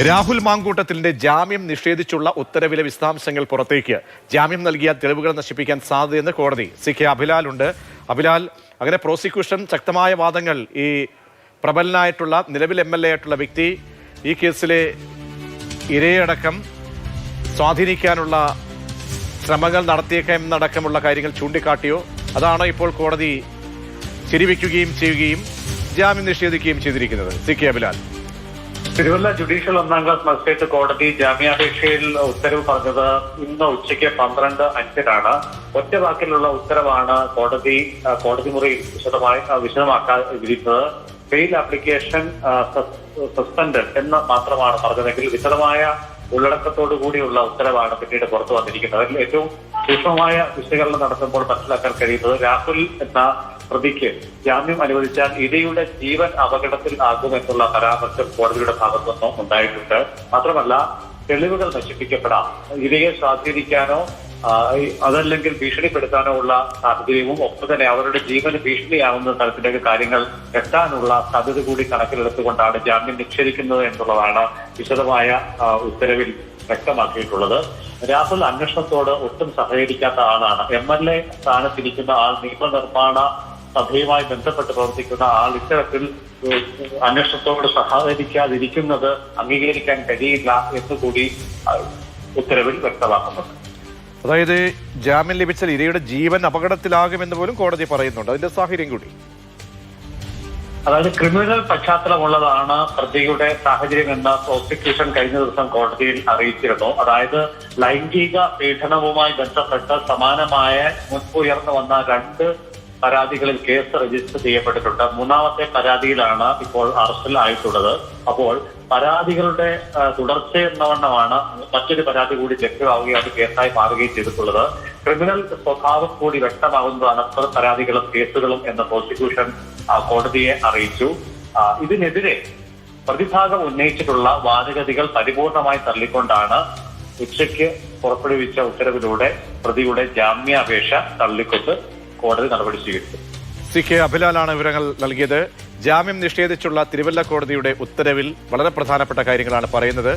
രാഹുൽ മാങ്കൂട്ടത്തിന്റെ ജാമ്യം നിഷേധിച്ചുള്ള ഉത്തരവിലെ വിശദാംശങ്ങൾ പുറത്തേക്ക്. ജാമ്യം നൽകിയ തെളിവുകൾ നശിപ്പിക്കാൻ സാധ്യതയെന്ന് കോടതി. CK അഭിലാൽ ഉണ്ട്. അഭിലാൽ, അങ്ങനെ പ്രോസിക്യൂഷൻ ശക്തമായ വാദങ്ങൾ, ഈ പ്രബലനായിട്ടുള്ള നിലവിൽ MLA ആയിട്ടുള്ള വ്യക്തി ഈ കേസിലെ ഇരയടക്കം സ്വാധീനിക്കാനുള്ള ശ്രമങ്ങൾ നടത്തിയേക്കാമെന്നടക്കമുള്ള കാര്യങ്ങൾ ചൂണ്ടിക്കാട്ടിയോ? അതാണോ ഇപ്പോൾ കോടതി ശരിവെക്കുകയും ചെയ്യുകയും ജാമ്യം നിഷേധിക്കുകയും ചെയ്തിരിക്കുന്നത്? CK Abhilal. Thiruvalla judicial 1ാം class magistrate കോടതി ജാമ്യാപേക്ഷയിൽ ഉത്തരവ് പറഞ്ഞത് ഇന്ന് ഉച്ചയ്ക്ക് 12:05 ഒറ്റ വാക്കിലുള്ള ഉത്തരവാണ് കോടതി മുറി വിശദമാക്കാൻ വിധിച്ചത്. ബെയിൽ ആപ്ലിക്കേഷൻ സസ്പെൻഡഡ് എന്ന് മാത്രമാണ് പറഞ്ഞതെങ്കിൽ വിശദമായ ഉള്ളടക്കത്തോടു കൂടിയുള്ള ഉത്തരവാണ് പിന്നീട് പുറത്തു വന്നിരിക്കുന്നത്. അതിൽ ഏറ്റവും സൂക്ഷ്മമായ വിശകലനം നടത്തുമ്പോൾ മനസ്സിലാക്കാൻ കഴിയുന്നത് രാഹുൽ എന്ന പ്രതിക്ക് ജാമ്യം അനുവദിച്ചാൽ ഇരയുടെ ജീവൻ അപകടത്തിൽ ആകുമെന്നുള്ള പരാമർശം കോടതിയുടെ ഭാഗത്തുനിന്നും ഉണ്ടായിട്ടുണ്ട്. മാത്രമല്ല, തെളിവുകൾ നശിപ്പിക്കപ്പെടാം, ഇരയെ സ്വാധീനിക്കാനോ അതല്ലെങ്കിൽ ഭീഷണിപ്പെടുത്താനോ ഉള്ള സാഹചര്യവും ഒപ്പം തന്നെ അവരുടെ ജീവന് ഭീഷണിയാവുന്ന തരത്തിലേക്ക് കാര്യങ്ങൾ എത്താനുള്ള സാധ്യത കൂടി കണക്കിലെടുത്തുകൊണ്ടാണ് ജാമ്യം നിഷേധിക്കുന്നത് എന്നുള്ളതാണ് വിശദമായ ഉത്തരവിൽ വ്യക്തമാക്കിയിട്ടുള്ളത്. രാഹുൽ അന്വേഷണത്തോട് ഒട്ടും സഹകരിക്കാത്ത ആളാണ്. MLA സ്ഥാനത്തിരിക്കുന്ന ആൾ, നിയമനിർമ്മാണ സഭയുമായി ബന്ധപ്പെട്ട് പ്രവർത്തിക്കുന്ന ആൾ ഇത്തരത്തിൽ അന്വേഷണത്തോട് സഹകരിക്കാതിരിക്കുന്നത് അംഗീകരിക്കാൻ കഴിയില്ല എന്നുകൂടി ഉത്തരവിൽ വ്യക്തമാക്കുന്നുണ്ട്. അതായത് ജാമ്യം ലഭിച്ചാൽ ഇരയുടെ ജീവൻ അപകടത്തിലാകുമെന്ന് പോലും കോടതി പറയുന്നുണ്ട്. അതിന്റെ സാഹചര്യം കൂടി, അതായത് ക്രിമിനൽ പശ്ചാത്തലമുള്ളതാണ് പ്രതിയുടെ സാഹചര്യം എന്ന പ്രോസിക്യൂഷൻ കഴിഞ്ഞ ദിവസം കോടതിയിൽ അറിയിച്ചിരുന്നു. അതായത് ലൈംഗിക പീഡനവുമായി ബന്ധപ്പെട്ട് സമാനമായ മുൻപുയർന്നു വന്ന 2 പരാതികളിൽ കേസ് രജിസ്റ്റർ ചെയ്യപ്പെട്ടിട്ടുണ്ട്. 3ാമത്തെ പരാതിയിലാണ് ഇപ്പോൾ അറസ്റ്റിൽ ആയിട്ടുള്ളത്. അപ്പോൾ പരാതികളുടെ തുടർച്ചയെന്നവണ്ണമാണ് മറ്റൊരു പരാതി കൂടി ലഭ്യമാവുകയും അത് കേസായി മാറുകയും ചെയ്തിട്ടുള്ളത്. ക്രിമിനൽ സ്വഭാവം കൂടി വ്യക്തമാകുന്നതാണ് പരാതികളും കേസുകളും എന്ന് പ്രോസിക്യൂഷൻ കോടതിയെ അറിയിച്ചു. ഇതിനെതിരെ പ്രതിഭാഗം ഉന്നയിച്ചിട്ടുള്ള വാദഗതികൾ പരിപൂർണമായി തള്ളിക്കൊണ്ടാണ് ഉച്ചയ്ക്ക് പുറപ്പെടുവിച്ച ഉത്തരവിലൂടെ പ്രതിയുടെ ജാമ്യാപേക്ഷ തള്ളിക്കൊണ്ട് കോടതി നടപടി സ്വീകരിച്ചു. CK അഭിലാലാണ് വിവരങ്ങൾ നൽകിയത്. ജാമ്യം നിഷേധിച്ചുള്ള തിരുവല്ല കോടതിയുടെ ഉത്തരവിൽ വളരെ പ്രധാനപ്പെട്ട കാര്യങ്ങളാണ് പറയുന്നത്.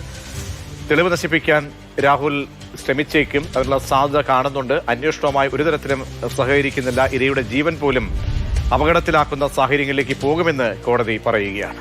തെളിവ് നശിപ്പിക്കാൻ രാഹുൽ ശ്രമിച്ചേക്കും, അതിനുള്ള സാധ്യത കാണുന്നുണ്ട്. അന്വേഷണവുമായി ഒരു തരത്തിലും സഹകരിക്കുന്നില്ല. ഇരയുടെ ജീവൻ പോലും അപകടത്തിലാക്കുന്ന സാഹചര്യങ്ങളിലേക്ക് പോകുമെന്ന് കോടതി പറയുകയാണ്.